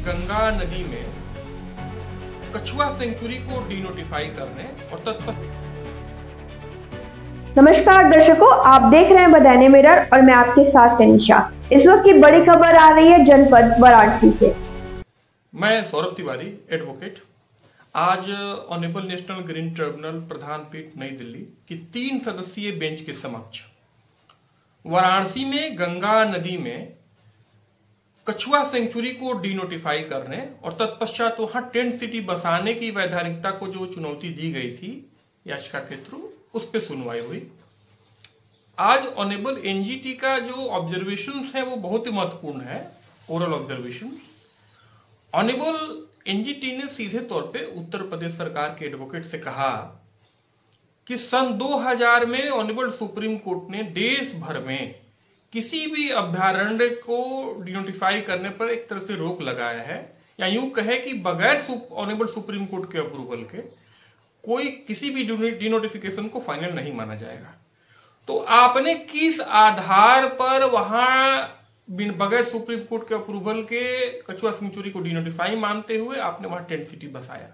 गंगा नदी में कछुआ सेंचुरी को डिनोटिफाई करने और नमस्कार दर्शकों, आप देख रहे हैं बदायूं मिरर और मैं आपके साथ निशा। इस वक्त की बड़ी खबर आ रही है जनपद वाराणसी से। मैं सौरभ तिवारी, एडवोकेट। आज ऑनरेबल नेशनल ग्रीन ट्रिब्यूनल प्रधान पीठ नई दिल्ली की 3 सदस्यीय बेंच के समक्ष वाराणसी में गंगा नदी में कछुआ सेंचुरी को डिनोटिफाई करने और तत्पश्चात वहां टेंट सिटी बसाने की वैधानिकता को जो चुनौती दी गई थी याचिका के थ्रू, उस पर सुनवाई हुई। आज ऑनरेबल एनजीटी का जो ऑब्जर्वेशंस है वो बहुत ही महत्वपूर्ण है, ओरल ऑब्जर्वेशन। ऑनरेबल एनजीटी ने सीधे तौर पे उत्तर प्रदेश सरकार के एडवोकेट से कहा कि सन 2000 में ऑनरेबल सुप्रीम कोर्ट ने देश भर में किसी भी अभ्यारण्य को डिनोटिफाई करने पर एक तरह से रोक लगाया है, या यूं कहे कि बगैर ऑनरेबल सुप्रीम कोर्ट के अप्रूवल के कोई किसी भी डिनोटिफिकेशन को फाइनल नहीं माना जाएगा। तो आपने किस आधार पर वहां बगैर सुप्रीम कोर्ट के अप्रूवल के कछुआ सेंचुरी को डिनोटिफाई मानते हुए आपने वहां टेंट सिटी बसाया?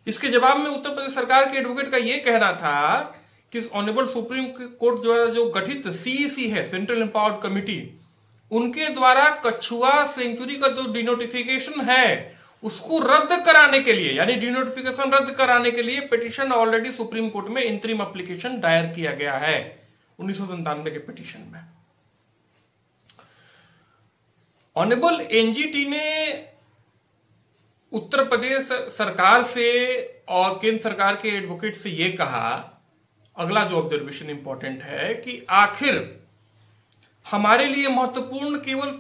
इसके जवाब में उत्तर प्रदेश सरकार के एडवोकेट का यह कहना था कि ऑनरेबल सुप्रीम कोर्ट द्वारा जो गठित सीईसी है, सेंट्रल एम्पावर्ड कमिटी, उनके द्वारा कछुआ सेंचुरी का जो डिनोटिफिकेशन है उसको रद्द कराने के लिए, यानी डिनोटिफिकेशन रद्द कराने के लिए पिटीशन ऑलरेडी सुप्रीम कोर्ट में इंतरिम एप्लीकेशन दायर किया गया है 1997 के पिटीशन में। ऑनरेबल एनजीटी ने उत्तर प्रदेश सरकार से और केंद्र सरकार के एडवोकेट से यह कहा, अगला जो ऑब्जर्वेशन इंपॉर्टेंट है, कि आखिर हमारे लिए महत्वपूर्ण केवल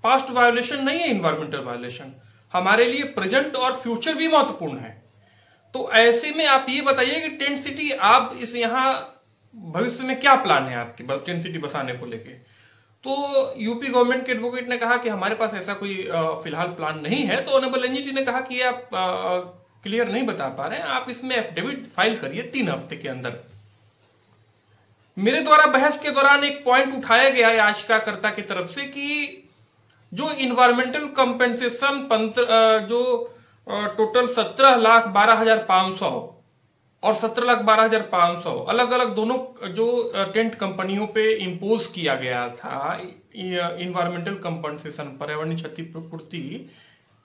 पास्ट वायोलेशन नहीं है, इन्वायरमेंटल वायोलेशन, हमारे लिए प्रेजेंट और फ्यूचर भी महत्वपूर्ण है। तो ऐसे में आप ये बताइए कि टेंट सिटी, आप इस यहां भविष्य में क्या प्लान है आपके टेंट सिटी बसाने को लेके? तो यूपी गवर्नमेंट के एडवोकेट ने कहा कि हमारे पास ऐसा कोई फिलहाल प्लान नहीं है। तो ऑनरेबल एनजीटी ने कहा कि ये आप क्लियर नहीं बता पा रहे हैं, आप इसमें एफिडेविट फाइल करिए 3 हफ्ते के अंदर। मेरे द्वारा बहस के दौरान एक पॉइंट उठाया गया याचिकाकर्ता की तरफ से कि जो इन्वायरमेंटल कंपेंसेशन जो टोटल 17,12,500 और 17,12,500 अलग अलग दोनों जो टेंट कंपनियों पे इंपोज किया गया था इन्वायरमेंटल कंपेंसेशन, पर्यावरणीय क्षतिपूर्ति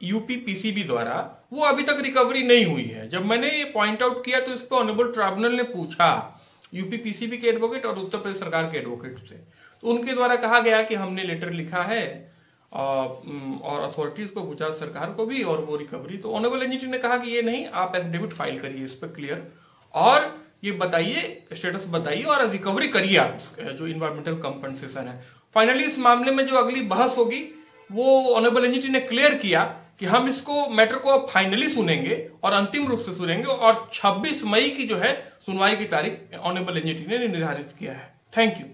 यूपीपीसीबी द्वारा, वो अभी तक रिकवरी नहीं हुई है। जब मैंने ये पॉइंट आउट किया तो इस पर ऑनरेबल ट्रिब्यूनल ने पूछा यूपीपीसीबी के एडवोकेट और उत्तर प्रदेश सरकार के एडवोकेट से, तो उनके द्वारा कहा गया कि हमने लेटर लिखा है और अथॉरिटीज को, गुजरात सरकार को भी, और वो रिकवरी। तो ऑनरेबल एनजीटी ने कहा कि ये नहीं, आप एफिडेविट फाइल करिए इस पर क्लियर, और ये बताइए, स्टेटस बताइए और रिकवरी करिए आप जो इन्वायरमेंटल कंपनसेशन है। फाइनली इस मामले में जो अगली बहस होगी वो ऑनरेबल एनजीटी ने क्लियर किया कि हम इसको मैटर को फाइनली सुनेंगे और अंतिम रूप से सुनेंगे, और 26 मई की जो है सुनवाई की तारीख ऑनरेबल एनजीटी ने निर्धारित किया है। Thank you.